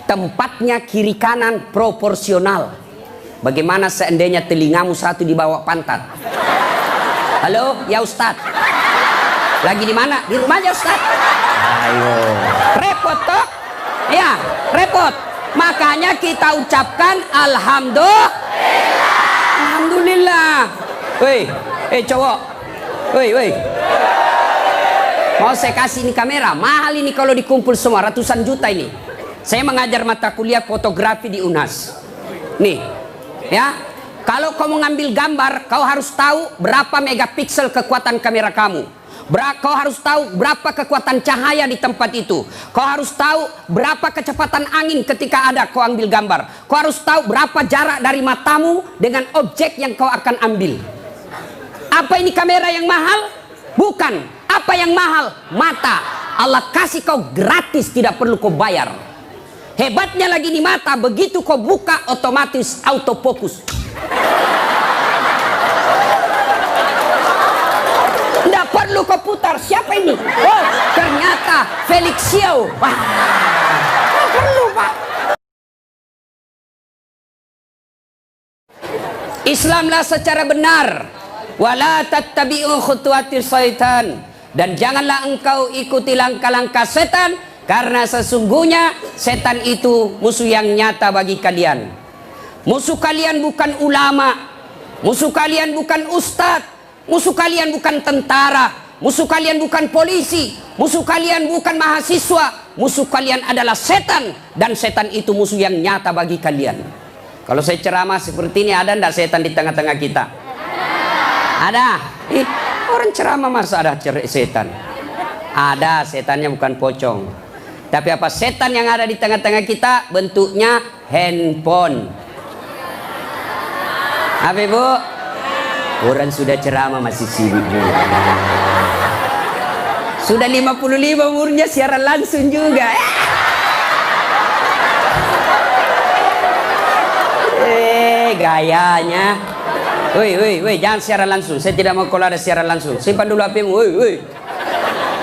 tempatnya kiri kanan proporsional. Bagaimana seandainya telingamu satu di bawah pantat? Halo, ya Ustadz. Lagi di mana? Di rumahnya Ustadz. Ayo, repot toh? Ya, repot. Makanya kita ucapkan alhamdulillah. Alhamdulillah. Woi, cowok. Woi. Mau saya kasih ini kamera, mahal ini kalau dikumpul semua, ratusan juta ini. Saya mengajar mata kuliah fotografi di UNAS. Nih, ya. Kalau kamu ngambil gambar, kau harus tahu berapa megapiksel kekuatan kamera kamu. Kau harus tahu berapa kekuatan cahaya di tempat itu. Kau harus tahu berapa kecepatan angin ketika ada kau ambil gambar. Kau harus tahu berapa jarak dari matamu dengan objek yang kau akan ambil. Apa ini kamera yang mahal? Bukan. Apa yang mahal? Mata. Allah kasih kau gratis, tidak perlu kau bayar. Hebatnya lagi di mata, begitu kau buka otomatis autofokus. Tidak perlu kau putar. Siapa ini? Oh, ternyata Felixio. Wah, tidak perlu, Pak. Islamlah secara benar. Wala tattabi'u khutuwatis syaitan. Dan janganlah engkau ikuti langkah-langkah setan, karena sesungguhnya setan itu musuh yang nyata bagi kalian. Musuh kalian bukan ulama, musuh kalian bukan ustadz, musuh kalian bukan tentara, musuh kalian bukan polisi, musuh kalian bukan mahasiswa, musuh kalian adalah setan, dan setan itu musuh yang nyata bagi kalian. Kalau saya ceramah seperti ini, ada enggak setan di tengah-tengah kita? Ada. Orang ceramah masa ada setan? Ada, setannya bukan pocong. Tapi apa setan yang ada di tengah-tengah kita? Bentuknya handphone. Apa ibu? Orang sudah ceramah masih sibuk juga. Sudah 55 umurnya siaran langsung juga. Gayanya. Woi, jangan siaran langsung. Saya tidak mau kalau ada siaran langsung. Simpan dulu HP-mu. Woi.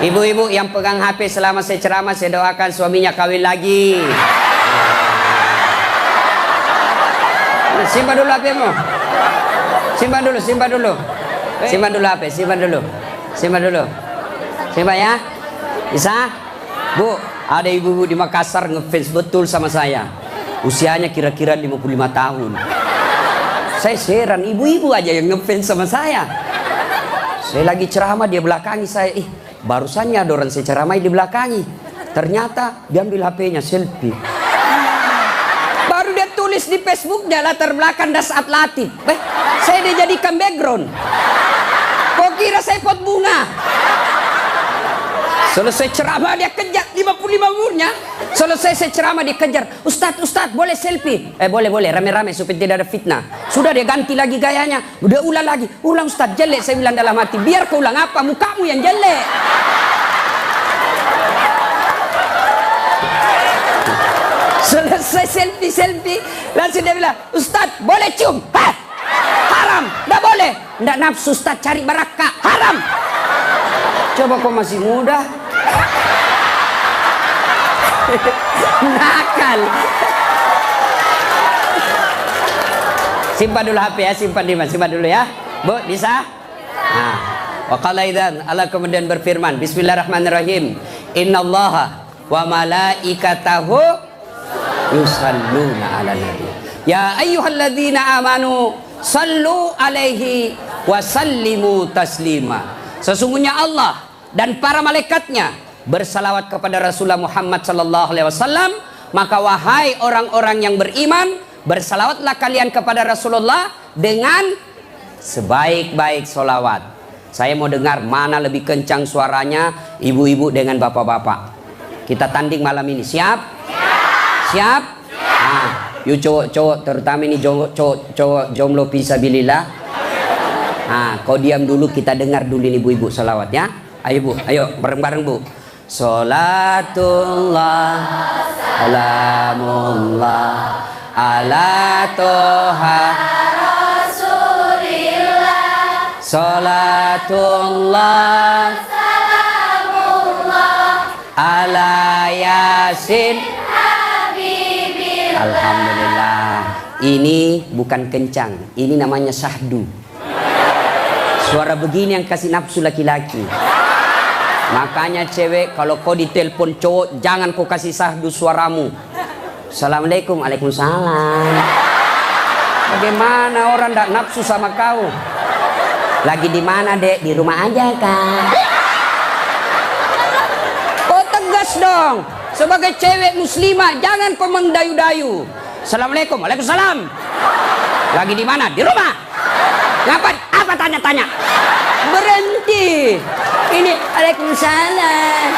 Ibu-ibu yang pegang HP selama saya ceramah, saya doakan suaminya kawin lagi. Simpan dulu HP-mu. Simpan dulu. Simpan dulu HP, simpan dulu. Simpan ya. Bisa? Bu, ada ibu-ibu di Makassar ngefans betul sama saya. Usianya kira-kira 55 tahun. Saya heran, ibu-ibu aja yang ngefans sama saya. Saya lagi ceramah, dia belakangi saya. Barusannya ada orang saya ceramah di belakangi. Ternyata dia ambil HP-nya selfie. Baru dia tulis di Facebook-nya latar belakang Das Atlatif. Saya dijadikan background. Kok kira saya pot bunga? Selesai ceramah dia kejar, 55 umurnya. Selesai saya ceramah dia kejar. Ustadz boleh selfie? Boleh, rame-rame supaya tidak ada fitnah. Sudah dia ganti lagi gayanya. Udah ulang lagi. Ulang Ustadz, jelek saya bilang dalam hati. Biar kau ulang apa? Mukamu yang jelek. Selesai selfie. Langsung dia bilang, Ustadz boleh cium? Haram. Nggak boleh. Nggak nafsu Ustadz, cari barakah. Haram. Coba kau masih muda. Nakal. Simpan dulu HP ya, simpan dulu ya. Bu, bisa? Nah, wa qala idzan, Allah kemudian berfirman, Bismillahirrahmanirrahim. Innallaha wa malaikatahu yusalluna 'alan nabi. Ya ayyuhalladzina amanu sallu alaihi wa sallimu taslima. Sesungguhnya Allah dan para malaikatnya bersalawat kepada Rasulullah Muhammad sallallahu alaihi wasallam. Maka wahai orang-orang yang beriman, bersalawatlah kalian kepada Rasulullah dengan sebaik-baik solawat. Saya mau dengar mana lebih kencang suaranya, ibu-ibu dengan bapak-bapak. Kita tanding malam ini. Siap? Siap? Nah, yuk cowok-cowok, terutama ini cowok jomblo fisabilillah. Nah, kau diam dulu, kita dengar dulu ini ibu-ibu salawat ya. Ayo bu, ayo bareng-bareng bu. Salatullah salamullah ala toha Rasulillah. Salatullah salamullah ala yasin Habib Alhamdulillah. Ini bukan kencang, ini namanya syahdu. Suara begini yang kasih nafsu laki-laki. Makanya cewek, kalau kau ditelepon cowok, jangan kau kasih syahdu suaramu. Assalamualaikum, waalaikumsalam. Bagaimana orang tak nafsu sama kau? Lagi di mana, Dek? Di rumah aja, Kak. Kau tegas dong. Sebagai cewek muslimah, jangan kau mendayu-dayu. Assalamualaikum, waalaikumsalam. Lagi di mana? Di rumah. Ngapain? Apa tanya-tanya? Berhenti. Ini waalaikumsalam.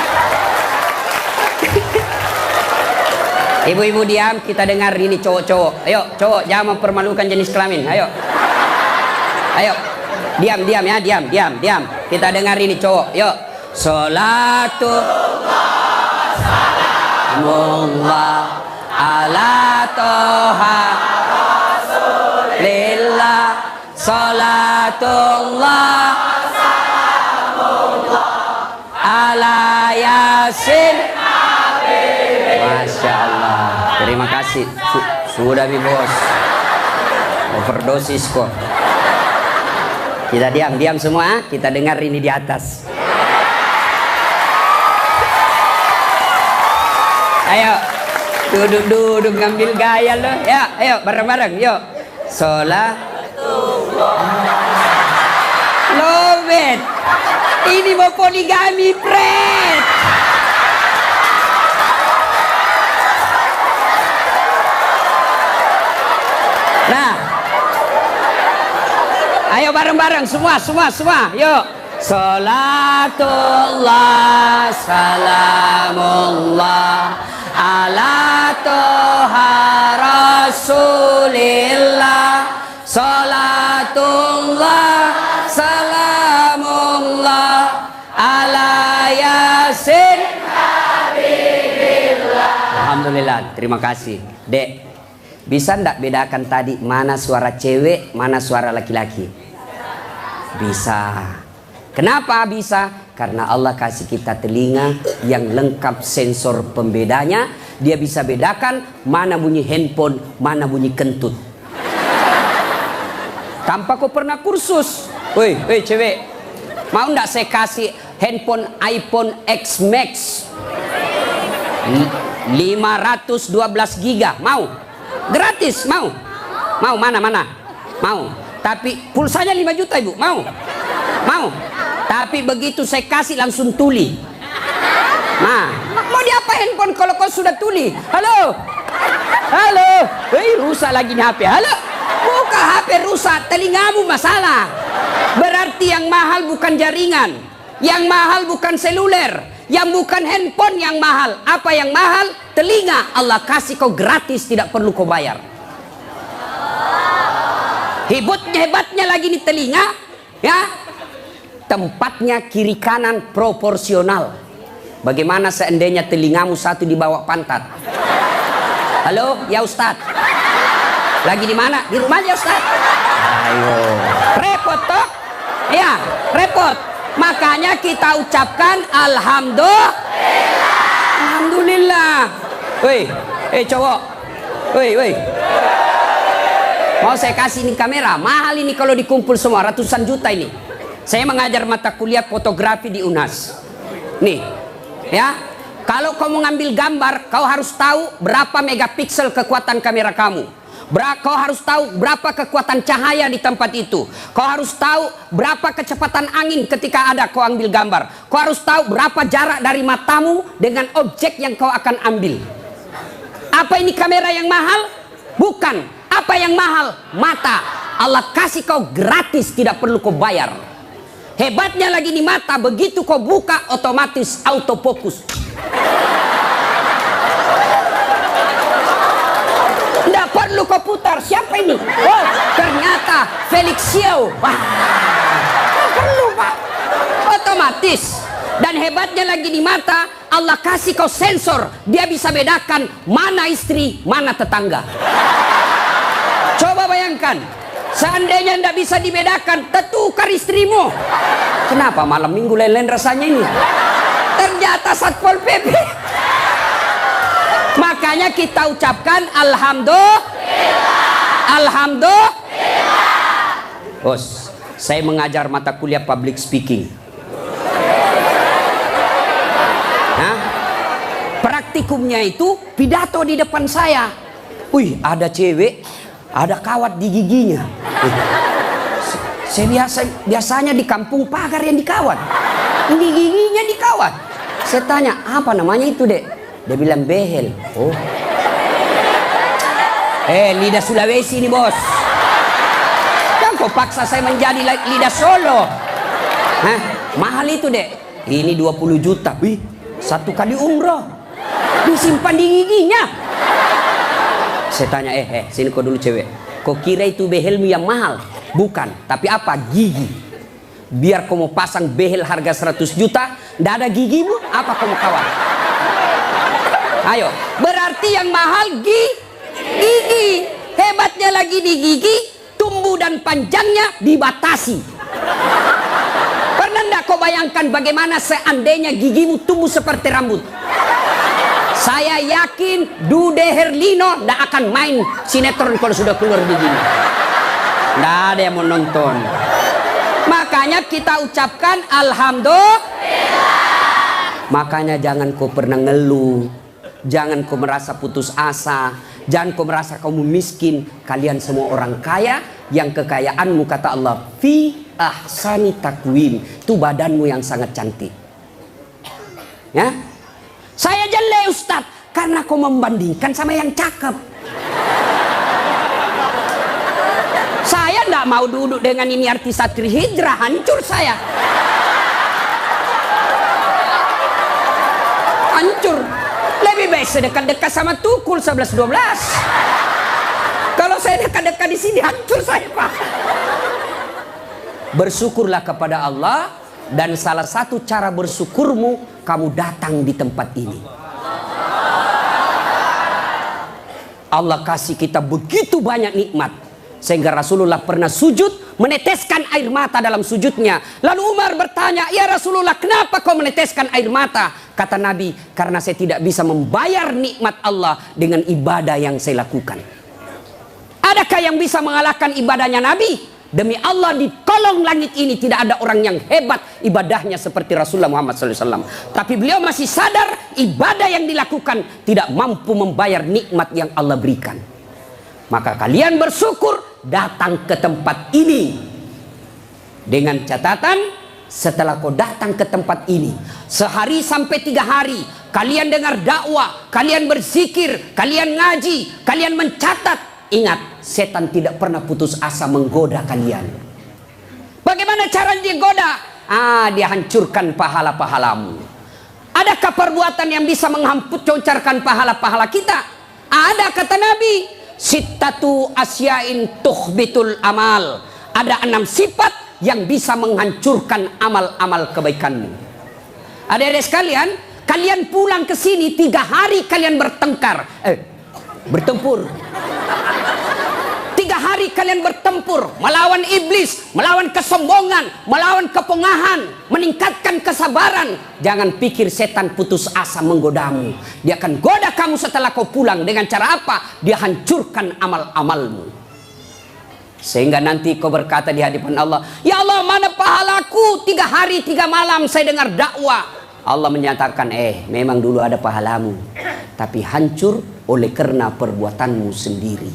Ibu-ibu diam, kita dengar ini cowok-cowok. Ayo, cowok, jangan mempermalukan jenis kelamin. Ayo. Ayo. Diam ya, diam. Kita dengar ini cowok. Yuk. Salatullah salamullah ala toha rasulillah. Salatullah salamullah ala yasin. Masya Allah. Terima kasih. Sudah nih bos. Overdosis kok. Kita diam semua. Kita dengar ini di atas. Ayo. Duduk ngambil gaya lo. Ya, ayo bareng-bareng. Yuk. Love it. Ini mau poligami, Fred. Nah, ayo bareng-bareng semua. Yuk. Salatullah salamullah ala toha rasulillah. Salatullah salamullah ala yasin habibillah. Alhamdulillah, terima kasih. Dek, bisa ndak bedakan tadi mana suara cewek, mana suara laki-laki? Bisa. Kenapa bisa? Karena Allah kasih kita telinga yang lengkap sensor pembedanya. Dia bisa bedakan mana bunyi handphone, mana bunyi kentut. Tanpa kau pernah kursus. Woi cewek, mau ndak saya kasih handphone iPhone X Max 512 giga? Mau? Gratis, mau? Mana? Mau. Tapi pulsanya 5 juta, Ibu. Mau? Tapi begitu saya kasih langsung tuli. Nah, mau diapa handphone kalau kau sudah tuli? Halo. Rusak lagi nih HP. Halo. Buka HP rusak, telingamu masalah. Berarti yang mahal bukan jaringan, yang mahal bukan seluler, yang bukan handphone yang mahal. Apa yang mahal? Telinga. Allah kasih kau gratis, tidak perlu kau bayar. Hebatnya lagi nih telinga, ya. Tempatnya kiri kanan proporsional. Bagaimana seandainya telingamu satu di bawah pantat? Halo, ya Ustadz. Lagi di mana? Di rumah ya Ustadz. Ayo. Repot toh? Ya, repot. Makanya kita ucapkan Alhamdulillah. Woi, cowok. Woi. Mau saya kasih ini kamera, mahal ini kalau dikumpul semua, ratusan juta ini. Saya mengajar mata kuliah fotografi di UNAS. Nih, ya. Kalau kau mau ngambil gambar, kau harus tahu berapa megapiksel kekuatan kamera kamu. Kau harus tahu berapa kekuatan cahaya di tempat itu. Kau harus tahu berapa kecepatan angin ketika ada kau ambil gambar. Kau harus tahu berapa jarak dari matamu dengan objek yang kau akan ambil. Apa ini kamera yang mahal? Bukan. Apa yang mahal? Mata. Allah kasih kau gratis, tidak perlu kau bayar. Hebatnya lagi di mata, begitu kau buka otomatis autofokus. Tidak perlu kau putar. Siapa ini? Oh, ternyata Felix Xiao. Wah, tidak perlu Pak. Otomatis. Dan hebatnya lagi di mata, Allah kasih kau sensor. Dia bisa bedakan mana istri, mana tetangga. Coba bayangkan, seandainya tidak bisa dibedakan, tertukar istrimu. Kenapa malam minggu lain-lain rasanya ini? Ternyata Satpol PP. Makanya kita ucapkan alhamdulillah. Alhamdulillah. Bos, saya mengajar mata kuliah public speaking. Nah, praktikumnya itu pidato di depan saya. Wih, ada cewek, ada kawat di giginya. Saya biasanya di kampung pagar yang dikawat. Ini giginya dikawat. Saya tanya, apa namanya itu, Dek? Dia bilang behel. Oh. Lidah Sulawesi ini, bos. Jangan kau paksa saya menjadi lidah Solo. Hah? Mahal itu, Dek. Ini 20 juta. Wih, 1 kali umroh. Disimpan di giginya. Saya tanya, sini kau dulu cewek. Kau kira itu behelmu yang mahal? Bukan, tapi apa? Gigi. Biar kau mau pasang behel harga 100 juta, ndak ada gigimu, apa kau mau kawat? Ayo, berarti yang mahal gigi. Hebatnya lagi di gigi, tumbuh dan panjangnya dibatasi. Pernah ndak kau bayangkan bagaimana seandainya gigimu tumbuh seperti rambut? Saya yakin Dude Herlino ndak akan main sinetron kalau sudah keluar giginya. Nggak ada yang mau nonton. Makanya kita ucapkan alhamdulillah. Makanya jangan kau pernah ngeluh, jangan kau merasa putus asa, jangan kau merasa kamu miskin. Kalian semua orang kaya, yang kekayaanmu kata Allah fi ahsani takwim, itu badanmu yang sangat cantik. Ya, saya jelek Ustadz karena kau membandingkan sama yang cakep. Saya tidak mau duduk dengan ini artis Satri Hijrah, hancur saya. Hancur. Lebih baik saya dekat-dekat sama Tukul 11-12. Kalau saya dekat-dekat di sini hancur saya, Pak. Bersyukurlah kepada Allah, dan salah satu cara bersyukurmu kamu datang di tempat ini. Allah kasih kita begitu banyak nikmat. Sehingga Rasulullah pernah sujud, meneteskan air mata dalam sujudnya. Lalu Umar bertanya, ya Rasulullah, kenapa kau meneteskan air mata? Kata Nabi, karena saya tidak bisa membayar nikmat Allah dengan ibadah yang saya lakukan. Adakah yang bisa mengalahkan ibadahnya Nabi? Demi Allah, di kolong langit ini tidak ada orang yang hebat ibadahnya seperti Rasulullah Muhammad SAW. Tapi beliau masih sadar ibadah yang dilakukan tidak mampu membayar nikmat yang Allah berikan. Maka kalian bersyukur datang ke tempat ini. Dengan catatan, setelah kau datang ke tempat ini, sehari sampai 3 hari, kalian dengar dakwah, kalian berzikir, kalian ngaji, kalian mencatat. Ingat, setan tidak pernah putus asa menggoda kalian. Bagaimana cara dia goda? Dia hancurkan pahala-pahalamu. Adakah perbuatan yang bisa menghancurkan pahala-pahala kita? Ada, kata Nabi. Sittatu asyain tuhbitul amal. Ada 6 sifat yang bisa menghancurkan amal-amal kebaikanmu. Adik-adik sekalian, kalian pulang ke sini 3 hari kalian bertengkar, bertempur. 3 hari kalian bertempur melawan iblis, melawan kesombongan, melawan kepongahan, meningkatkan kesabaran. Jangan pikir setan putus asa menggodamu. Dia akan goda kamu setelah kau pulang. Dengan cara apa? Dia hancurkan amal-amalmu. Sehingga nanti kau berkata di hadapan Allah, ya Allah, mana pahalaku? 3 hari 3 malam saya dengar dakwah. Allah menyatakan, memang dulu ada pahalamu, tapi hancur oleh karena perbuatanmu sendiri.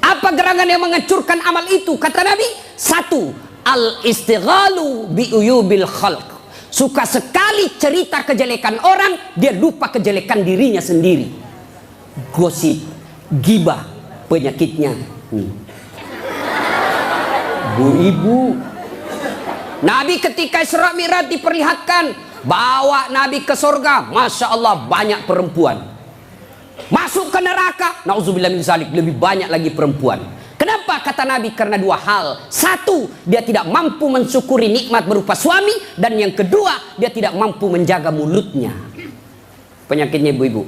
Apa gerangan yang menghancurkan amal itu? Kata Nabi, 1, al-istighalu bi'uyubil khalq. Suka sekali cerita kejelekan orang, dia lupa kejelekan dirinya sendiri. Gosip, gibah, penyakitnya. Bu ibu, Nabi ketika Isra Mi'raj diperlihatkan, bawa Nabi ke surga, Masya Allah banyak perempuan. Masuk ke neraka, na'udzubillah min zalik, lebih banyak lagi perempuan. Kenapa? Kata Nabi, karena 2 hal. 1, dia tidak mampu mensyukuri nikmat berupa suami. Dan yang kedua, dia tidak mampu menjaga mulutnya. Penyakitnya ibu-ibu.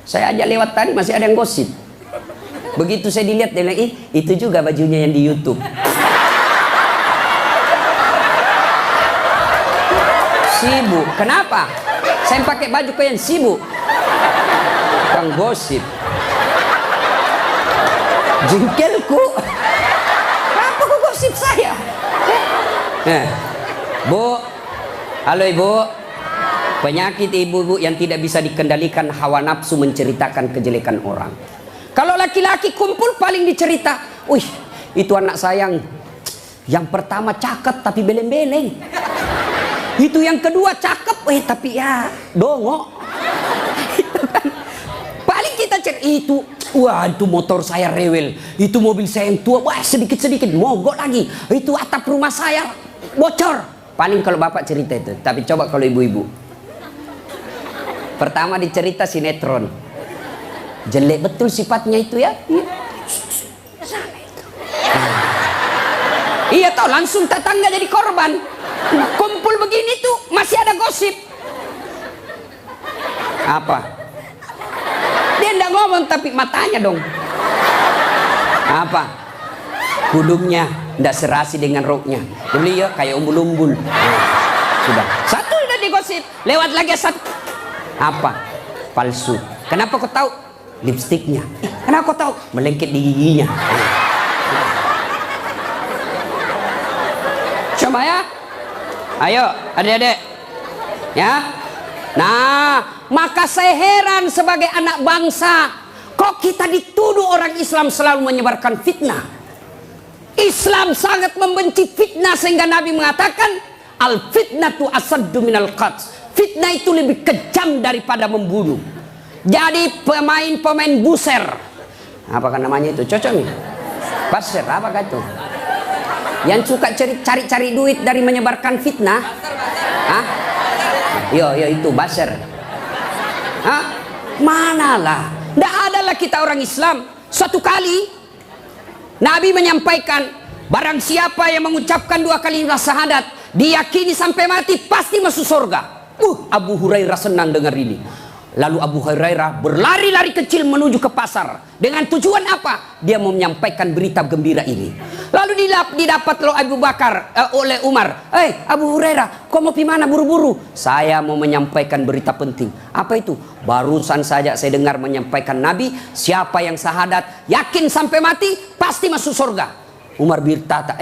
Saya aja lewat tadi masih ada yang gosip. Begitu saya dilihat, dia bilang, itu juga bajunya yang di YouTube. Sibuk. Kenapa? Saya pakai baju kayak yang sibuk. tukang gosip. Jengkelku. Kenapa kau gosip saya? Bu, halo ibu. Penyakit ibu-ibu yang tidak bisa dikendalikan hawa nafsu menceritakan kejelekan orang. Kalau laki-laki kumpul paling dicerita, wih itu anak sayang. Yang pertama cakep tapi beleng-beleng. Itu yang kedua cakep, tapi ya dongok. Paling kita cek itu, wah itu motor saya rewel, itu mobil saya yang tua, wah sedikit-sedikit mogok lagi. Itu atap rumah saya bocor. Paling kalau bapak cerita itu, tapi coba kalau ibu-ibu. Pertama dicerita sinetron, jelek betul sifatnya itu ya. Iya toh, langsung tetangga jadi korban. Kumpul begini tuh masih ada gosip. Apa? Dia enggak ngomong tapi matanya dong. Apa? Kudungnya enggak serasi dengan roknya. Beli ya kayak umbul-umbul. Sudah. Satu udah digosip. Lewat lagi satu. Apa? Palsu. Kenapa kau tahu? Lipstiknya. Kenapa kau tahu? Melengket di giginya. Coba ya. Ayo adik-adik. Ya. Nah, maka saya heran sebagai anak bangsa, kok kita dituduh orang Islam selalu menyebarkan fitnah. Islam sangat membenci fitnah sehingga Nabi mengatakan al fitnatu asaddu minal qatl. Fitnah itu lebih kejam daripada membunuh. Jadi pemain-pemain buser, apakah namanya itu? Cocok nih. Buser, apakah itu? Yang suka cari-cari duit dari menyebarkan fitnah. Hah? Yo itu buser. Hah? Manalah. Tidak adalah kita orang Islam. Suatu kali Nabi menyampaikan, barang siapa yang mengucapkan 2 kali syahadat, diyakini sampai mati pasti masuk surga. Abu Hurairah senang dengar ini. Lalu Abu Hurairah berlari-lari kecil menuju ke pasar. Dengan tujuan apa? Dia mau menyampaikan berita gembira ini. Lalu didapat oleh Abu Bakar, oleh Umar. Abu Hurairah, kau mau gimana buru-buru? Saya mau menyampaikan berita penting. Apa itu? Barusan saja saya dengar menyampaikan Nabi, siapa yang syahadat, yakin sampai mati, pasti masuk surga. Umar berkata,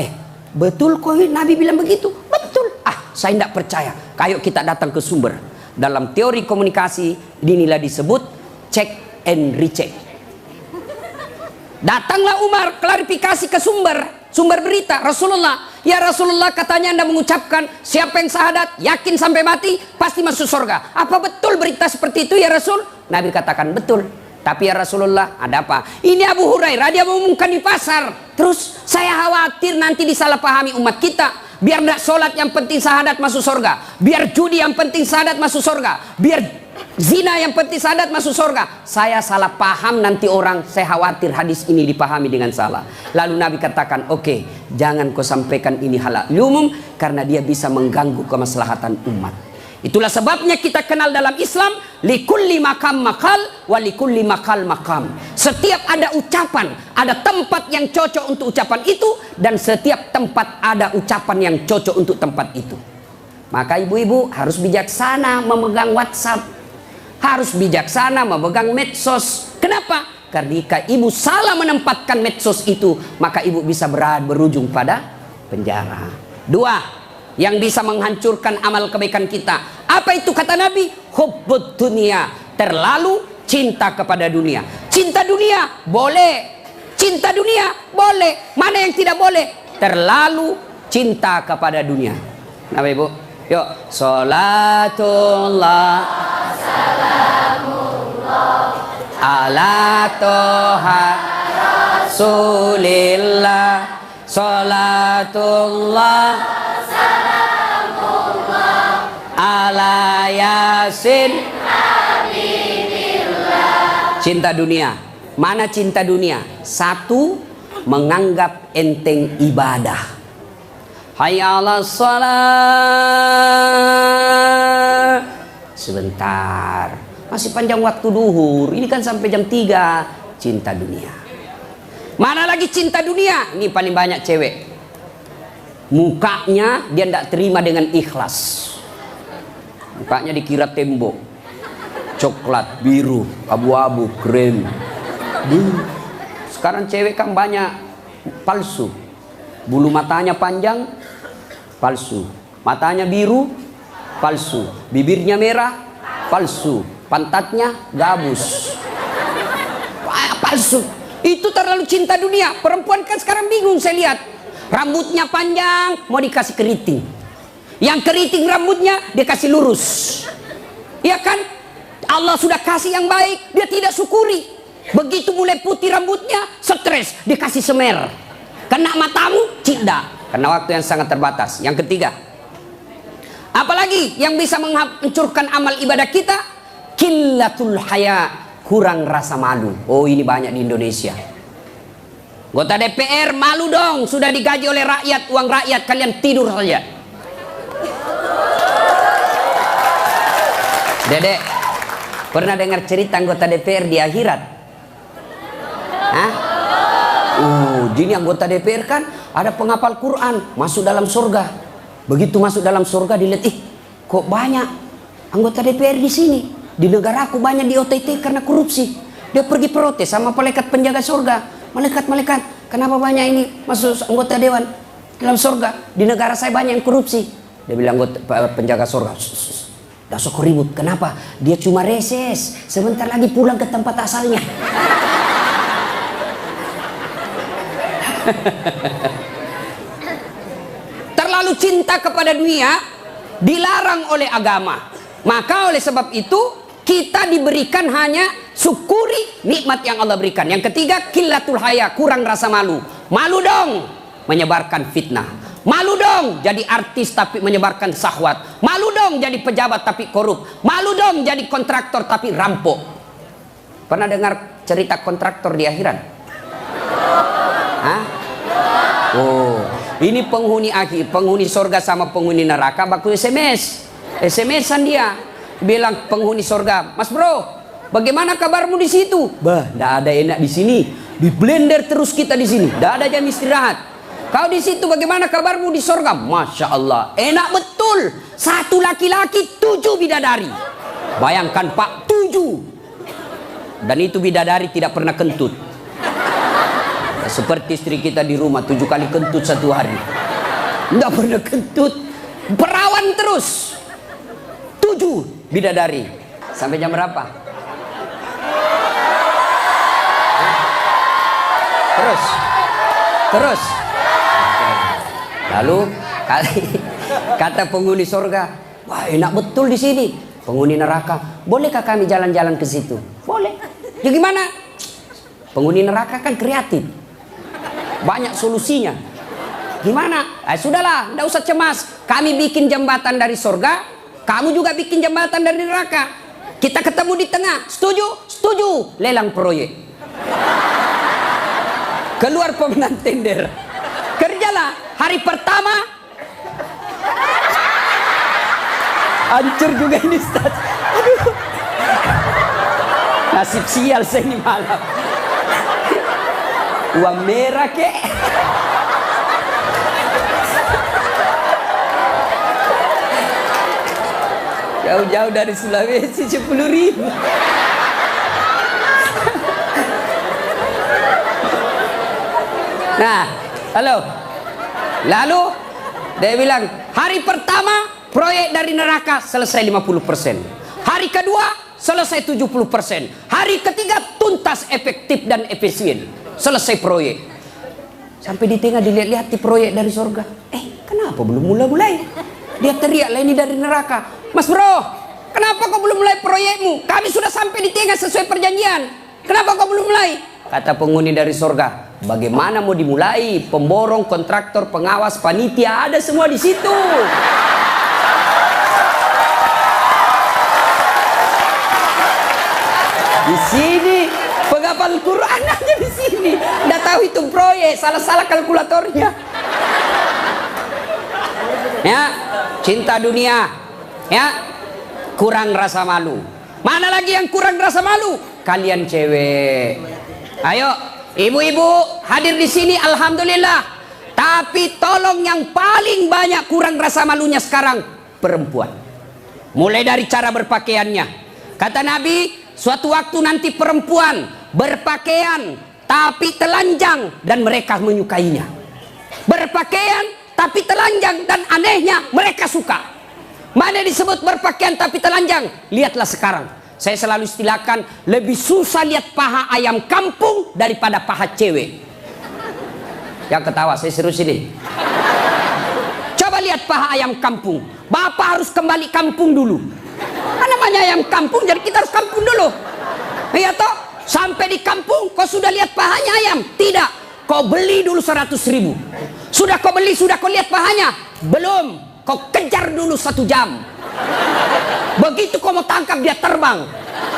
betul kok Nabi bilang begitu? Betul. Saya tidak percaya. Kayak kita datang ke sumber. Dalam teori komunikasi inilah disebut check and recheck. Datanglah Umar klarifikasi ke sumber berita Rasulullah. Ya Rasulullah, katanya Anda mengucapkan siapa yang syahadat yakin sampai mati pasti masuk surga. Apa betul berita seperti itu ya Rasul? Nabi katakan betul. Tapi ya Rasulullah, ada apa? Ini Abu Hurairah, dia mengumumkan di pasar. Terus saya khawatir nanti disalahpahami umat kita. Biar tidak sholat yang penting syahadat masuk surga. Biar judi yang penting syahadat masuk surga. Biar zina yang penting syahadat masuk surga. Saya salah paham nanti orang. Saya khawatir hadis ini dipahami dengan salah. Lalu Nabi katakan, oke, jangan kau sampaikan ini halal umum, karena dia bisa mengganggu kemaslahatan umat. Itulah sebabnya kita kenal dalam Islam, likulli makam makal, wa likulli makal makam. Setiap ada ucapan, ada tempat yang cocok untuk ucapan itu, dan setiap tempat ada ucapan yang cocok untuk tempat itu. Maka ibu-ibu harus bijaksana memegang WhatsApp, harus bijaksana memegang medsos. Kenapa? Karena jika ibu salah menempatkan medsos itu, maka ibu bisa berujung pada penjara. 2. Yang bisa menghancurkan amal kebaikan kita. Apa itu kata Nabi? Hubbud dunia, terlalu cinta kepada dunia. Cinta dunia boleh, cinta dunia boleh. Mana yang tidak boleh? Terlalu cinta kepada dunia. Kenapa ibu? Yuk, sholatullah salamullah ala toha rasulillah, sholatullah ala yasin habibillah. Cinta dunia. Mana cinta dunia? 1. Menganggap enteng ibadah. Hayya 'alas shalah. Sebentar, masih panjang waktu duhur. Ini kan sampai jam 3. Cinta dunia. Mana lagi cinta dunia? Ini paling banyak cewek. Mukanya dia tidak terima dengan ikhlas. Mukanya dikira tembok. coklat, biru, abu-abu, krem. Sekarang cewek kan banyak palsu. Bulu matanya panjang, palsu. Matanya biru, palsu. Bibirnya merah, palsu. Pantatnya gabus, palsu. Itu terlalu cinta dunia. Perempuan kan sekarang bingung saya lihat. Rambutnya panjang, mau dikasih keriting. Yang keriting rambutnya dia kasih lurus. Iya kan? Allah sudah kasih yang baik, dia tidak syukuri. Begitu mulai putih rambutnya, stres, dikasih semer. Kena matamu, tidak. Karena waktu yang sangat terbatas. Yang ketiga, apalagi yang bisa menghancurkan amal ibadah kita? Qillatul haya, kurang rasa malu. Oh, ini banyak di Indonesia. Anggota DPR malu dong, sudah digaji oleh rakyat, uang rakyat, kalian tidur saja. Dedek, pernah dengar cerita anggota DPR di akhirat? Hah? Jadi anggota DPR kan ada penghafal Quran, masuk dalam surga. Begitu masuk dalam surga dilihat, kok banyak anggota DPR di sini? Di negaraku banyak di OTT karena korupsi. Dia pergi protes sama malaikat penjaga surga. Malaikat, kenapa banyak ini masuk anggota dewan dalam surga? Di negara saya banyak yang korupsi. Dia bilang anggota penjaga surga, dah sok ribut. Kenapa? Dia cuma reses, sebentar lagi pulang ke tempat asalnya. Terlalu cinta kepada dunia dilarang oleh agama. Maka oleh sebab itu kita diberikan hanya syukuri nikmat yang Allah berikan. Yang ketiga, qillatul haya, kurang rasa malu. Malu dong menyebarkan fitnah. Malu dong jadi artis tapi menyebarkan syahwat. Malu dong jadi pejabat tapi korup. Malu dong jadi kontraktor tapi rampok. Pernah dengar cerita kontraktor di akhirat? Hah? Oh, ini penghuni akhir, penghuni surga sama penghuni neraka baku SMS-an dia. Bilang penghuni surga, "Mas bro, bagaimana kabarmu di situ?" "Bah, enggak ada enak di sini. Di blender terus kita di sini. Enggak ada jam istirahat." "Kau di situ bagaimana kabarmu di surga?" "Masya Allah, enak betul. Satu laki-laki, 7 bidadari." Bayangkan Pak, 7. Dan itu bidadari tidak pernah kentut. Ya, seperti istri kita di rumah 7 kali kentut satu hari. Enggak pernah kentut. Perawan terus. 7 bidadari. Sampai jam berapa? Terus. Lalu kata penghuni surga, "Wah, enak betul di sini." Penghuni neraka, "Bolehkah kami jalan-jalan ke situ?" "Boleh." "Ya gimana?" Penghuni neraka kan kreatif, banyak solusinya. "Gimana?" Sudahlah, enggak usah cemas. Kami bikin jembatan dari surga, kamu juga bikin jembatan dari neraka. Kita ketemu di tengah. Setuju? Setuju. Lelang proyek. Keluar pemenang tender. Kerjalah. Hari pertama hancur juga ini, Ustaz. Aduh. Nasib sial saya ini malam. Uang merah kek. Jauh-jauh dari Sulawesi 10.000. Nah, lalu dia bilang, hari pertama proyek dari neraka selesai 50%. Hari kedua selesai 70%. Hari ketiga tuntas, efektif dan efisien. Selesai proyek. Sampai di tengah dilihat-lihat di proyek dari surga. Kenapa belum mulai-mulai? Dia teriak, "Lah ini dari neraka." "Mas bro, kenapa kau belum mulai proyekmu? Kami sudah sampai di tengah sesuai perjanjian. Kenapa kau belum mulai?" Kata penghuni dari surga, "Bagaimana mau dimulai? Pemborong, kontraktor, pengawas, panitia ada semua di situ." Di sini penghafal Quran aja di sini. Nggak tahu hitung proyek, salah-salah kalkulatornya. Ya, cinta dunia. Ya, kurang rasa malu. Mana lagi yang kurang rasa malu? Kalian cewek. Ayo, ibu-ibu hadir di sini, alhamdulillah. Tapi tolong yang paling banyak kurang rasa malunya sekarang perempuan. Mulai dari cara berpakaiannya, Kata Nabi, suatu waktu nanti perempuan berpakaian tapi telanjang dan mereka menyukainya. Berpakaian tapi telanjang dan anehnya mereka suka. Mana disebut berpakaian tapi telanjang? Lihatlah sekarang. Saya selalu istilahkan, lebih susah lihat paha ayam kampung daripada paha cewek. Yang ketawa, saya serius ini. Coba lihat paha ayam kampung. Bapak harus kembali kampung dulu. Namanya ayam kampung, jadi kita harus kampung dulu. Iya toh? Sampai di kampung, kau sudah lihat pahanya ayam? Tidak. Kau beli dulu 100.000. Sudah kau beli, sudah kau lihat pahanya? Belum. Kau kejar dulu 1 jam. Begitu kau mau tangkap, dia terbang.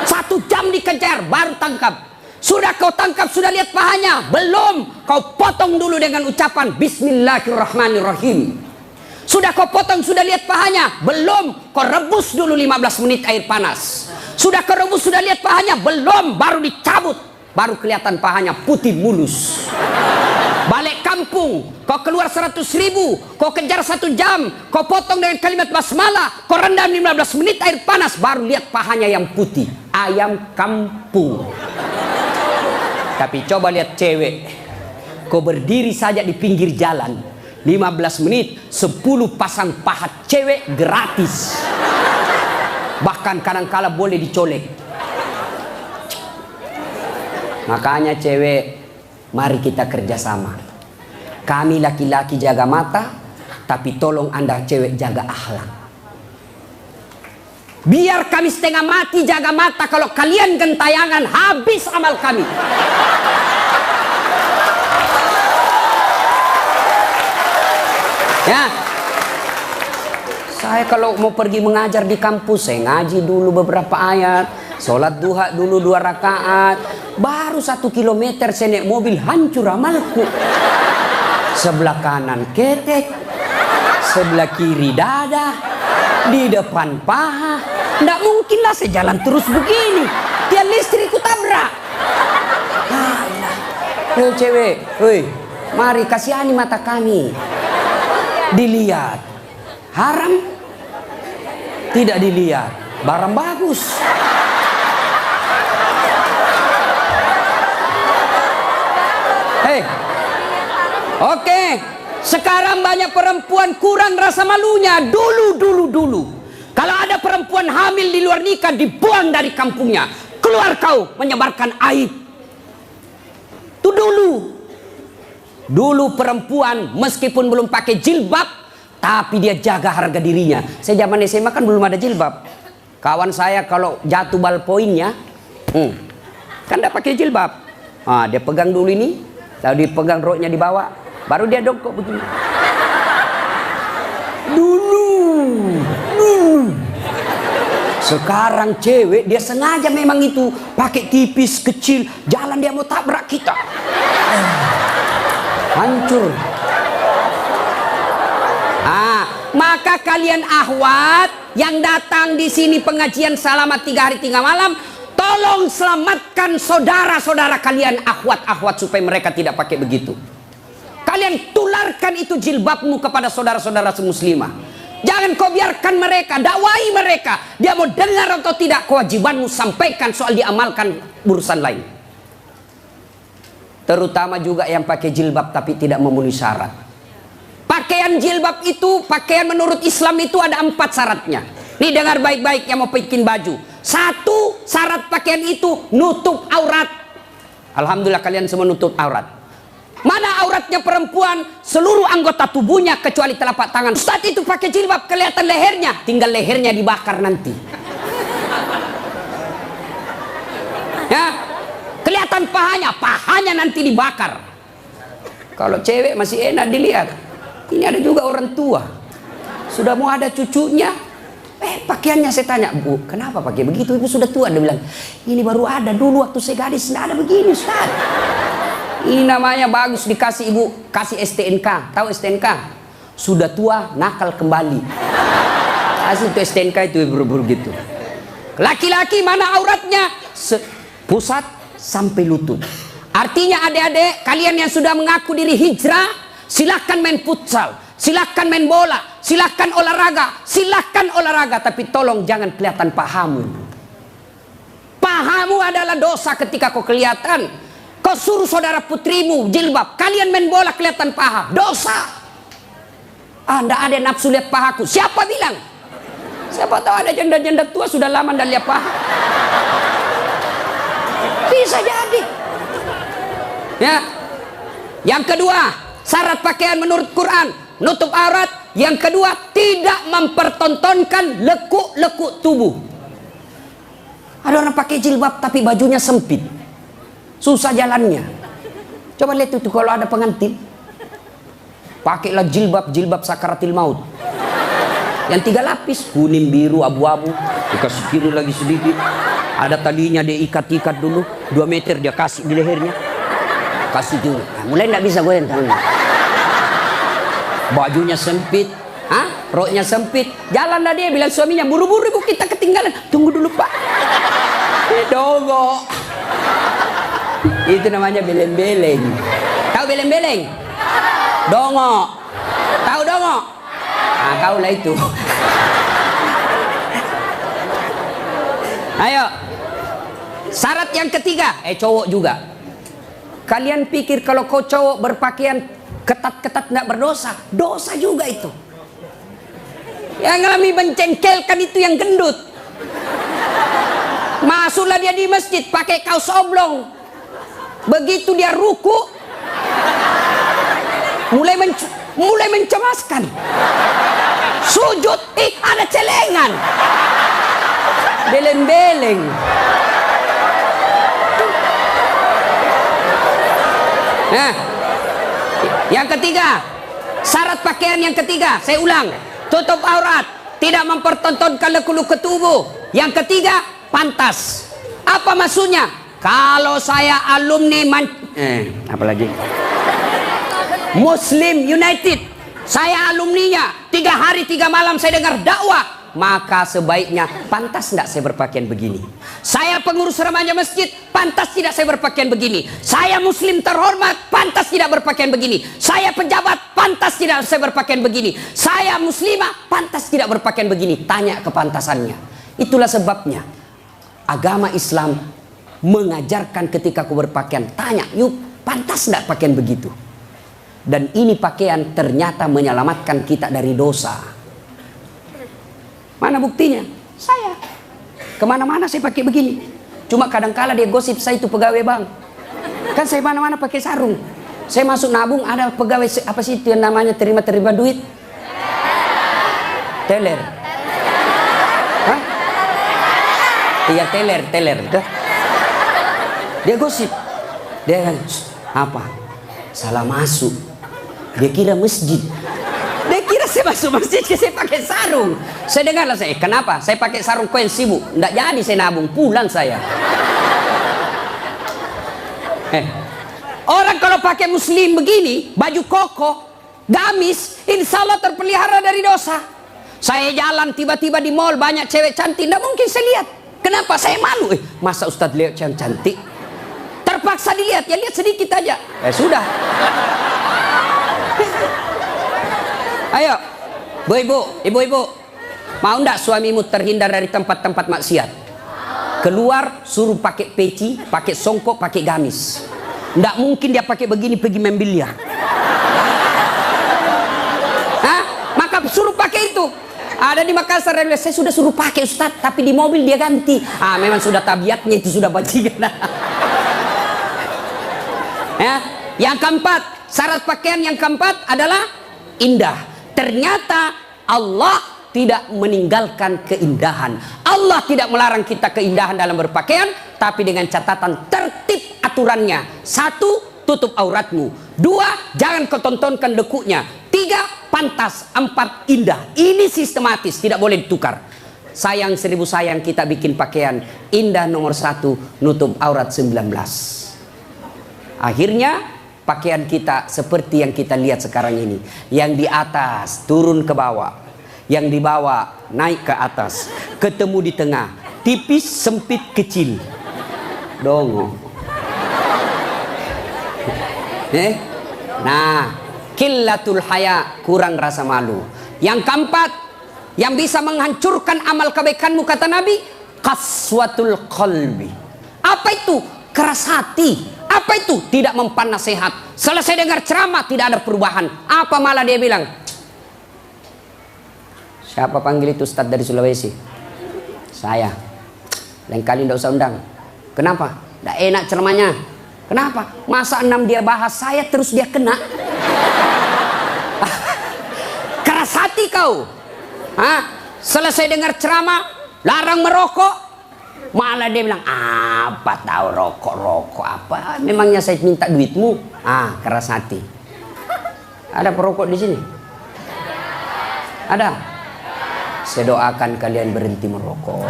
1 jam dikejar, baru tangkap. Sudah kau tangkap, sudah lihat pahanya? Belum. Kau potong dulu dengan ucapan Bismillahirrahmanirrahim. Sudah kau potong, sudah lihat pahanya? Belum. Kau rebus dulu 15 menit air panas. Sudah kau rebus, sudah lihat pahanya? Belum. Baru dicabut. Baru kelihatan pahanya putih mulus. Balik kampung, kau keluar 100.000, kau kejar 1 jam, kau potong dengan kalimat basmalah, kau rendam 15 menit air panas, baru lihat pahanya yang putih. Ayam kampung. Tapi coba lihat cewek, kau berdiri saja di pinggir jalan 15 menit 10 pasang paha cewek gratis. Bahkan kadang-kala boleh dicolek. Makanya cewek, mari kita kerjasama. Kami laki-laki jaga mata, tapi tolong Anda cewek jaga akhlak. Biar kami setengah mati jaga mata, kalau kalian gentayangan habis amal kami. Ya, saya kalau mau pergi mengajar di kampus, saya ngaji dulu beberapa ayat, sholat duha dulu 2 rakaat, baru 1 kilometer saya naik mobil, hancur amalku. Sebelah kanan ketek, sebelah kiri dada, di depan paha. Nggak mungkin lah saya jalan terus begini, tiang listrikku tabrak. Hei cewek, hei, mari kasihani mata kami. Dilihat haram, tidak dilihat barang bagus. Hei, oke, sekarang banyak perempuan kurang rasa malunya. Dulu kalau ada perempuan hamil di luar nikah, dibuang dari kampungnya. Keluar kau menyebarkan aib. Itu dulu perempuan meskipun belum pakai jilbab, tapi dia jaga harga dirinya. Saya zaman SMA kan belum ada jilbab. Kawan saya kalau jatuh ballpointnya, kan tidak pakai jilbab. Dia pegang dulu ini, lalu dipegang roknya di bawah, baru dia dongkok begini. Dulu. Sekarang cewek dia sengaja memang itu pakai tipis kecil, jalan dia mau tabrak kita. Hancur. Maka kalian akhwat yang datang di sini pengajian Selamat 3 hari 3 malam, tolong selamatkan saudara-saudara kalian akhwat-akhwat supaya mereka tidak pakai begitu. Kalian tularkan itu jilbabmu kepada saudara-saudara semuslimah. Jangan kau biarkan mereka, dakwai mereka. Dia mau dengar atau tidak, kewajibanmu sampaikan, soal diamalkan urusan lain. Terutama juga yang pakai jilbab tapi tidak memenuhi syarat. Pakaian jilbab itu, pakaian menurut Islam itu ada 4 syaratnya. Nih dengar baik-baik yang mau bikin baju. 1, syarat pakaian itu nutup aurat. Alhamdulillah kalian semua nutup aurat. Mana auratnya perempuan? Seluruh anggota tubuhnya kecuali telapak tangan. Saat itu pakai jilbab kelihatan lehernya, tinggal lehernya dibakar nanti. Ya, kelihatan pahanya nanti dibakar. Kalau cewek masih enak dilihat. Ini ada juga orang tua, sudah mau ada cucunya, pakaiannya saya tanya, Bu, kenapa pakai begitu? Ibu sudah tua. Dia bilang, ini baru ada, dulu waktu saya gadis tidak ada begini, Ustaz. Ini namanya bagus, dikasih ibu, kasih STNK. Tahu STNK? Sudah tua, nakal kembali. Kasih itu STNK itu buru-buru gitu. Laki-laki mana auratnya? Pusat sampai lutut. Artinya adik-adik, kalian yang sudah mengaku diri hijrah, silahkan main futsal, silahkan main bola, silahkan olahraga, tapi tolong jangan kelihatan pahamu. Pahamu adalah dosa ketika kau kelihatan. Kau suruh saudara putrimu jilbab, kalian main bola kelihatan paha, dosa. Anda ada nafsu lihat pahaku. Siapa bilang? Siapa tahu ada janda-janda tua sudah lama dan lihat paha. Bisa jadi. Ya. Yang kedua, syarat pakaian menurut Quran, nutup aurat. Yang kedua, tidak mempertontonkan lekuk-lekuk tubuh. Ada orang pakai jilbab tapi bajunya sempit, susah jalannya. Coba lihat itu kalau ada pengantin, pakailah jilbab sakaratil maut. Yang 3 lapis, kuning, biru, abu-abu, dikasih kiri lagi sedikit. Ada talinya dia ikat-ikat dulu, 2 meter dia kasih di lehernya, kasih dulu. Nah, mulai nggak bisa goyang tangannya. Bajunya sempit, roknya sempit. Jalanlah dia bilang suaminya, buru-buru ibu kita ketinggalan. Tunggu dulu pak. Dogo. Itu namanya beleng-beleng. Tahu beleng-beleng? Dongo. Tahu dongo? Nah, kau lah itu. Ayo. Syarat yang ketiga, cowok juga. Kalian pikir kalau kau cowok berpakaian ketat-ketat tidak berdosa? Dosa juga itu. Yang lebih mencengkelkan itu yang gendut. Masuklah dia di masjid pakai kaos oblong. Begitu dia ruku, mulai mencemaskan. Sujud, ada celengan. Beleng-beleng. Nah, yang ketiga, syarat pakaian yang ketiga, saya ulang, tutup aurat, tidak mempertontonkan lekuk-lekuk tubuh. Yang ketiga, pantas. Apa maksudnya? Kalau saya alumni apalagi Muslim United, saya alumninya, 3 hari 3 malam saya dengar dakwah, maka sebaiknya pantas tidak saya berpakaian begini. Saya pengurus remaja masjid, pantas tidak saya berpakaian begini. Saya muslim terhormat, pantas tidak berpakaian begini. Saya pejabat, pantas tidak saya berpakaian begini. Saya muslimah, pantas tidak berpakaian begini. Tanya kepantasannya. Itulah sebabnya agama Islam mengajarkan ketika kau berpakaian, tanya, yuk pantas tidak pakaian begitu. Dan ini pakaian ternyata menyelamatkan kita dari dosa. Mana buktinya? Saya kemana-mana saya pakai begini. Cuma kadang-kala dia gosip saya itu pegawai bank. Kan saya mana-mana pakai sarung. Saya masuk nabung, ada pegawai apa sih itu yang namanya terima duit? Teller. Hah? Iya teller. Dia gosip. Dia apa? Salah masuk. Dia kira masjid. Dia kira saya masuk masjid, saya pakai sarung. Saya dengarlah saya, kenapa? Saya pakai sarung koin sibuk. Nggak jadi saya nabung, pulang saya. Orang kalau pakai muslim begini, baju koko, gamis, insya Allah terpelihara dari dosa. Saya jalan tiba-tiba di mall banyak cewek cantik, nggak mungkin saya lihat. Kenapa? Saya malu. Masa Ustadz lihat yang cantik? Terpaksa dilihat, ya lihat sedikit aja. Sudah. Ayo, ibu-ibu, mau ndak suamimu terhindar dari tempat-tempat maksiat? Keluar, suruh pakai peci, pakai songkok, pakai gamis. Ndak mungkin dia pakai begini pergi main biliar. Maka suruh pakai itu. Ada di Makassar, saya sudah suruh pakai Ustadz, tapi di mobil dia ganti. Memang sudah tabiatnya itu, sudah bajingan. Yang keempat, syarat pakaian yang keempat adalah indah. Ternyata Allah tidak meninggalkan keindahan. Allah tidak melarang kita keindahan dalam berpakaian, tapi dengan catatan tertib aturannya. 1, tutup auratmu. 2, jangan kau tontonkan lekuknya. 3, pantas. 4, indah. Ini sistematis, tidak boleh ditukar. Sayang 1000 sayang kita bikin pakaian indah nomor 1, nutup aurat 19. Akhirnya pakaian kita seperti yang kita lihat sekarang ini. Yang di atas turun ke bawah, yang di bawah naik ke atas, ketemu di tengah, tipis, sempit, kecil. Dongo. Nah, qillatul haya, kurang rasa malu. Yang keempat, yang bisa menghancurkan amal kebaikanmu kata Nabi, qaswatul qalbi, Apa itu? Keras hati. Apa itu? Tidak mempan nasihat. Selesai dengar ceramah tidak ada perubahan. Apa malah dia bilang? Siapa panggil itu Ustadz dari Sulawesi? Saya. Lain kali tidak usah undang. Kenapa? Tidak enak ceramahnya. Kenapa? Masa 6 dia bahas saya terus dia kena. Keras hati kau. Selesai dengar ceramah larang merokok, malah dia bilang apa tahu rokok apa, memangnya saya minta duitmu. Keras hati. Ada perokok di sini? Ada? Saya doakan kalian berhenti merokok.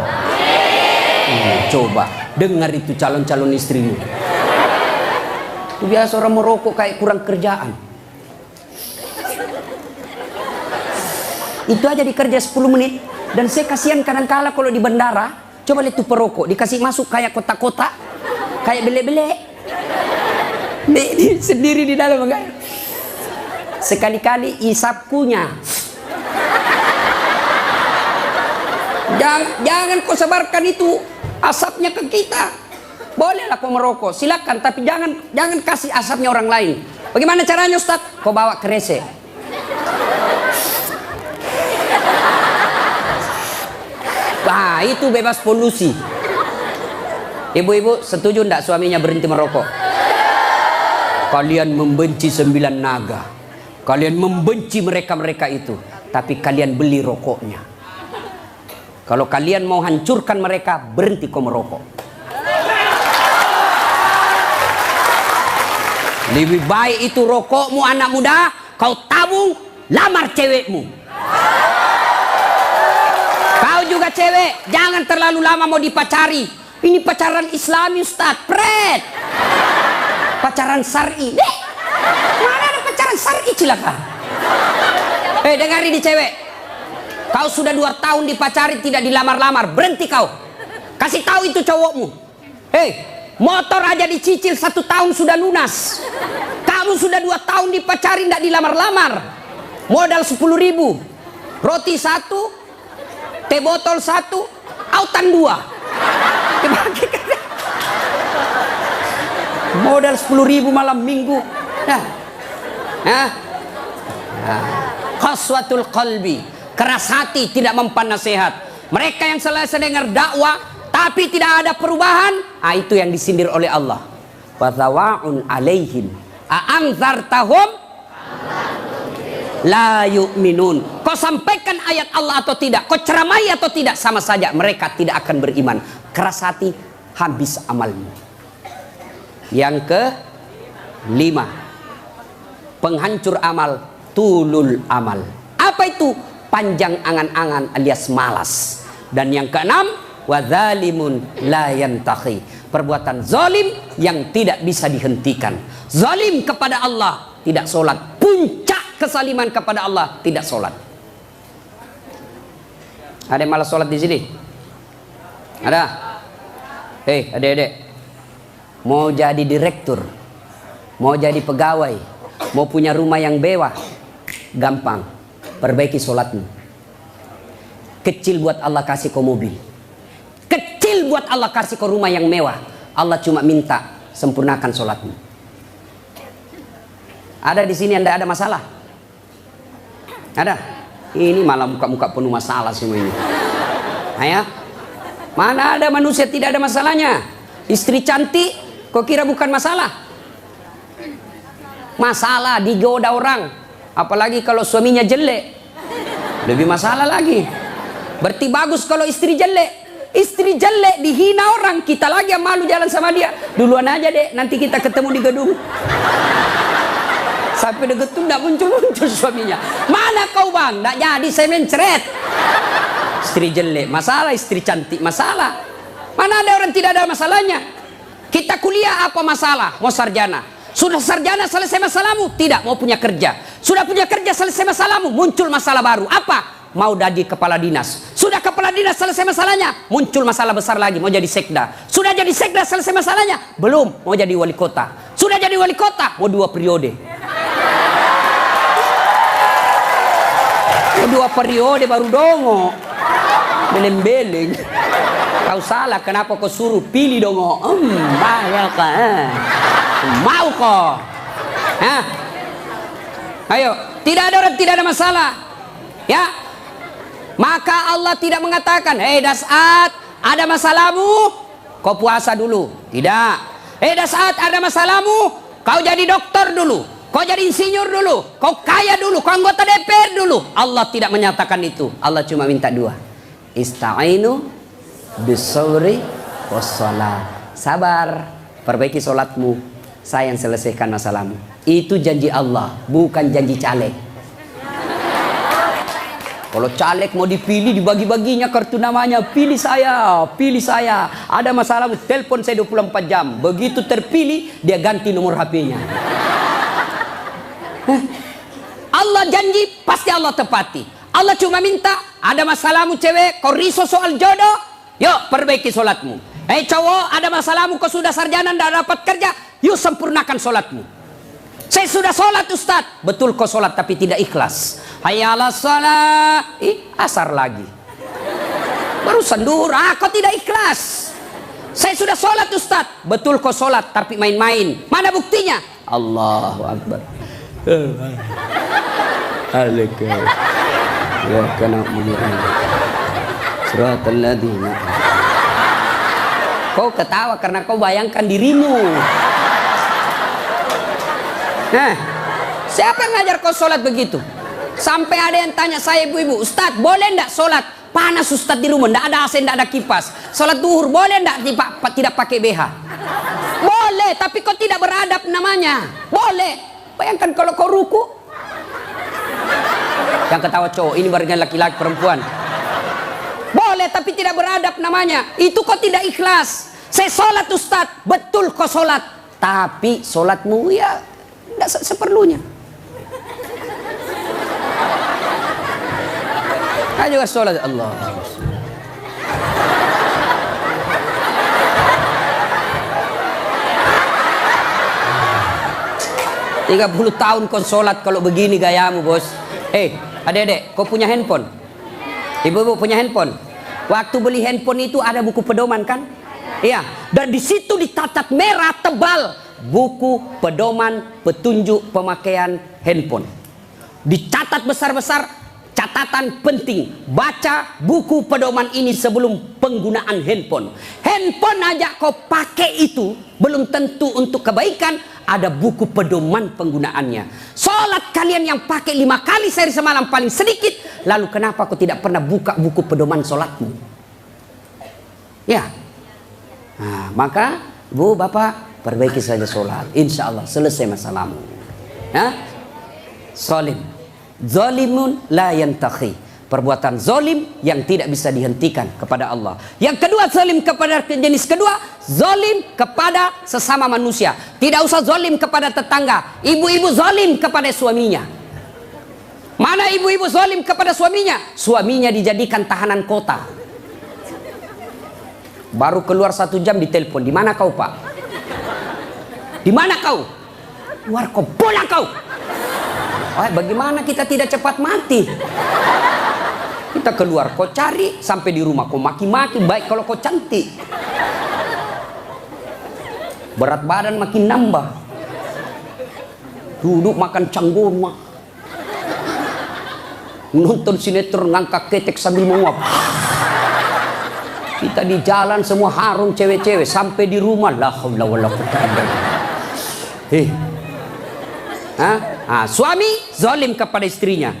Coba dengar itu calon-calon istrimu. Itu biasa orang merokok kayak kurang kerjaan. Itu aja dikerja 10 menit. Dan saya kasihan kadang-kala kalau di bandara, coba lihat tuh perokok dikasih masuk kayak kotak-kotak, kayak bele-bele. Sendiri di dalam enggak. Sekali-kali isap kunyah. Jangan kau sebarkan itu asapnya ke kita. Bolehlah kau merokok, silakan, tapi jangan kasih asapnya orang lain. Bagaimana caranya, Ustaz? Kau bawa ke rese. Itu bebas polusi. Ibu-ibu setuju enggak suaminya berhenti merokok? Kalian membenci 9 naga. Kalian membenci mereka-mereka itu. Tapi kalian beli rokoknya. Kalau kalian mau hancurkan mereka, berhenti kau merokok. Lebih baik itu rokokmu anak muda, kau tabung, lamar cewekmu. Kau juga cewek, jangan terlalu lama mau dipacari. Ini pacaran Islami, Ustaz. Pret. Pacaran syar'i. Mana ada pacaran syar'i, cilaka. Dengar ini cewek. Kau sudah 2 tahun dipacari tidak dilamar-lamar, berhenti kau. Kasih tahu itu cowokmu. Motor aja dicicil 1 tahun sudah lunas. Kamu sudah 2 tahun dipacari tidak dilamar-lamar. Modal 10.000. Roti 1. Teh botol 1, autan 2. Modal 10.000 malam minggu. Qaswatul qalbi, keras hati, tidak mempan nasihat. Mereka yang selesai dengar dakwah tapi tidak ada perubahan, itu yang disindir oleh Allah. Fathawa'un alaihim a'anzartahum la yu'minun. Kau sampaikan ayat Allah atau tidak, kau ceramai atau tidak, sama saja mereka tidak akan beriman. Keras hati, habis amalmu. Yang ke-5, penghancur amal, tulul amal. Apa itu? Panjang angan-angan alias malas. Dan yang ke-6, wadzalimun la yantahi. Perbuatan zalim yang tidak bisa dihentikan. Zalim kepada Allah, tidak sholat. Puncak kesaliman kepada Allah, tidak sholat. Ada yang malas sholat di sini? Ada? Adik-adik, mau jadi direktur, mau jadi pegawai, mau punya rumah yang mewah, gampang. Perbaiki sholatmu. Kecil buat Allah kasih kau mobil, kecil buat Allah kasih kau rumah yang mewah. Allah cuma minta sempurnakan sholatmu. Ada di sini anda ada masalah? Ada? Ini malah muka-muka penuh masalah semua ini. Mana ada manusia tidak ada masalahnya? Istri cantik, kau kira bukan masalah? Masalah digoda orang. Apalagi kalau suaminya jelek, lebih masalah lagi. Berarti bagus kalau istri jelek. Istri jelek dihina orang, kita lagi yang malu jalan sama dia. Duluan aja deh, nanti kita ketemu di gedung. Sampai deket tuh tidak muncul-muncul suaminya. Mana kau bang? Tidak jadi saya mencret. Istri jelek masalah, istri cantik masalah. Mana ada orang tidak ada masalahnya? Kita kuliah apa masalah? Mau sarjana. Sudah sarjana selesai masalahmu? Tidak, mau punya kerja. Sudah punya kerja selesai masalahmu? Muncul masalah baru. Apa? Mau jadi kepala dinas. Sudah kepala dinas selesai masalahnya? Muncul masalah besar lagi, mau jadi sekda. Sudah jadi sekda selesai masalahnya? Belum, mau jadi wali kota. Sudah jadi wali kota? Mau 2 periode. 2 periode baru dongo. Beleng-beleng. Kau salah, kenapa kau suruh pilih dong? Bahaya kah? Mau kok? Hah? Ayo, tidak ada orang, tidak ada masalah. Ya. Maka Allah tidak mengatakan, "Hei Das'at, ada masalahmu? Kau puasa dulu." Tidak. "Hei Das'at, ada masalahmu? Kau jadi dokter dulu. Kau jadi insinyur dulu. Kau kaya dulu. Kau anggota DPR dulu." Allah tidak menyatakan itu. Allah cuma minta dua. Ista'inu bisawri wassalat. Sabar, perbaiki solatmu. Saya yang selesaikan masalahmu. Itu janji Allah, bukan janji caleg. Kalau caleg mau dipilih, dibagi-baginya kartu namanya. Pilih saya, pilih saya. Ada masalahmu, telepon saya 24 jam. Begitu terpilih, dia ganti nomor HP-nya. Allah janji, pasti Allah tepati. Allah cuma minta, ada masalahmu cewek, kau risau soal jodoh, yuk perbaiki solatmu. Hei cowok, ada masalahmu, kau sudah sarjana, tidak dapat kerja, yuk sempurnakan solatmu. Saya sudah solat Ustaz. Betul kau solat tapi tidak ikhlas. Hayya 'alas shalah. Asar lagi. Barusan duhur, kau tidak ikhlas. Saya sudah solat Ustaz. Betul kau solat tapi main-main. Mana buktinya? Allahu Akbar. Alaikum. Ya kana mu'min. Siratal ladzina. Kau ketawa karena kau bayangkan dirimu. Nah, siapa yang ngajar kau sholat begitu? Sampai ada yang tanya saya, ibu-ibu, Ustaz boleh enggak sholat? Panas Ustaz di rumah, enggak ada AC, enggak ada kipas. Sholat duhur boleh enggak tidak pakai BH? Boleh, tapi kau tidak beradab namanya. Boleh. Bayangkan kalau kau ruku. Yang ketawa cowok, ini barengan laki-laki perempuan. Boleh, tapi tidak beradab namanya. Itu kau tidak ikhlas. Saya sholat Ustaz, betul kau sholat. Tapi sholatmu ya tidak seperlunya. Ayo sholat Allah. 30 tahun kau sholat kalau begini gayamu bos. Adik-adik, kau punya handphone? Ibu-ibu punya handphone? Waktu beli handphone itu ada buku pedoman kan? Iya. Dan di situ dicatat merah tebal buku pedoman petunjuk pemakaian handphone. Dicatat besar-besar, catatan penting. Baca buku pedoman ini sebelum penggunaan handphone. Handphone aja kau pakai itu belum tentu untuk kebaikan. Ada buku pedoman penggunaannya. Sholat kalian yang pakai 5 kali sehari semalam paling sedikit. Lalu kenapa kau tidak pernah buka buku pedoman sholatmu? Ya. Nah, maka bu, bapak, perbaiki saja sholat. Insya Allah selesai masalahmu. Ya? Zolim. Zolimun la yantakhi. Perbuatan zolim yang tidak bisa dihentikan kepada Allah. Yang kedua, zolim kepada jenis kedua, zolim kepada sesama manusia. Tidak usah zolim kepada tetangga. Ibu-ibu zolim kepada suaminya. Mana ibu-ibu zolim kepada suaminya? Suaminya dijadikan tahanan kota. Baru keluar 1 jam ditelepon. Di mana kau pak? Di mana kau? Keluar kau, bola kau. Bagaimana kita tidak cepat mati? Kita keluar, kau cari sampai di rumah, kau maki-maki. Baik kalau kau cantik, berat badan makin nambah. Duduk makan canggurma, nonton sinetron ngangkat ketek sambil menguap. Kita di jalan semua harum cewek-cewek, sampai di rumah la haula wala quwwata illa billah. Suami zalim kepada istrinya.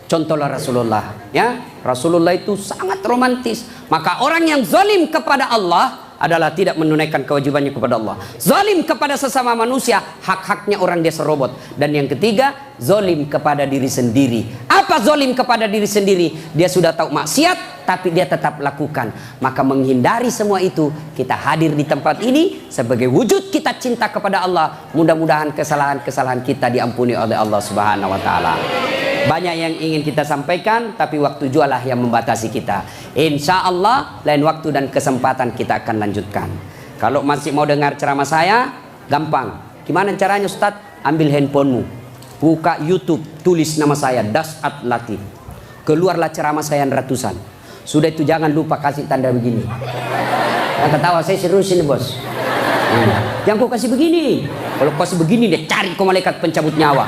Contohlah Rasulullah, ya. Rasulullah itu sangat romantis. Maka orang yang zalim kepada Allah adalah tidak menunaikan kewajibannya kepada Allah. Zalim kepada sesama manusia, hak-haknya orang dia serobot. Dan yang ketiga, zalim kepada diri sendiri. Apa zalim kepada diri sendiri? Dia sudah tahu maksiat, tapi dia tetap lakukan. Maka menghindari semua itu, kita hadir di tempat ini sebagai wujud kita cinta kepada Allah. Mudah-mudahan kesalahan-kesalahan kita diampuni oleh Allah Subhanahu wa taala. Banyak yang ingin kita sampaikan, tapi waktu jualah yang membatasi kita. Insya Allah lain waktu dan kesempatan kita akan lanjutkan. Kalau masih mau dengar ceramah saya, gampang. Gimana caranya Ustaz? Ambil handphonemu, buka YouTube, tulis nama saya Das'at Latif. Keluarlah ceramah saya ratusan. Sudah itu jangan lupa kasih tanda begini. Yang ketawa, saya serius ini bos. Yang kau kasih begini. Kalau kau kasih begini, dia cari kau malaikat pencabut nyawa.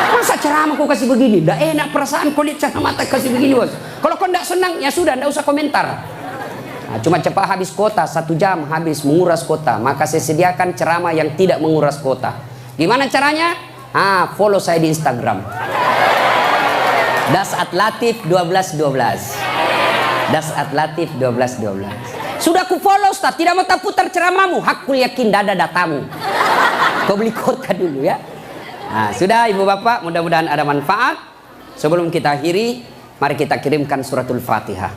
Masa ceramah kau kasih begini? Dah enak perasaan kau lihat ceramah mata kasih begini bos. Kalau kau tidak senang, ya sudah, tidak usah komentar. Nah, cuma cepat habis kota, 1 jam habis menguras kota. Maka saya sediakan ceramah yang tidak menguras kota. Gimana caranya? Follow saya di Instagram. Das Atlatif 1212. Das Atlatif 1212. Sudah ku follow Ustaz, tidak mau tak putar ceramahmu. Hakul yakin dada datamu. Kau beli kota dulu ya. Nah, sudah ibu bapak, mudah-mudahan ada manfaat. Sebelum kita akhiri, mari kita kirimkan suratul Fatihah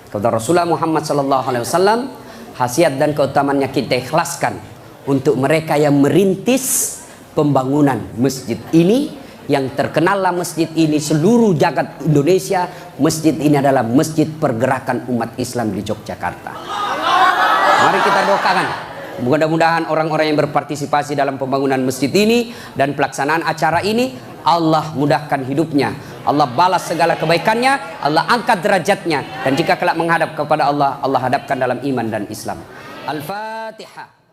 kepada Rasulullah Muhammad SAW. Khasiat dan keutamaannya kita ikhlaskan untuk mereka yang merintis pembangunan masjid ini. Yang terkenallah masjid ini seluruh jagat Indonesia. Masjid ini adalah masjid pergerakan umat Islam di Yogyakarta. Mari kita doakan, mudah-mudahan orang-orang yang berpartisipasi dalam pembangunan masjid ini dan pelaksanaan acara ini, Allah mudahkan hidupnya, Allah balas segala kebaikannya, Allah angkat derajatnya, dan jika kelak menghadap kepada Allah, Allah hadapkan dalam iman dan Islam. Al-Fatihah.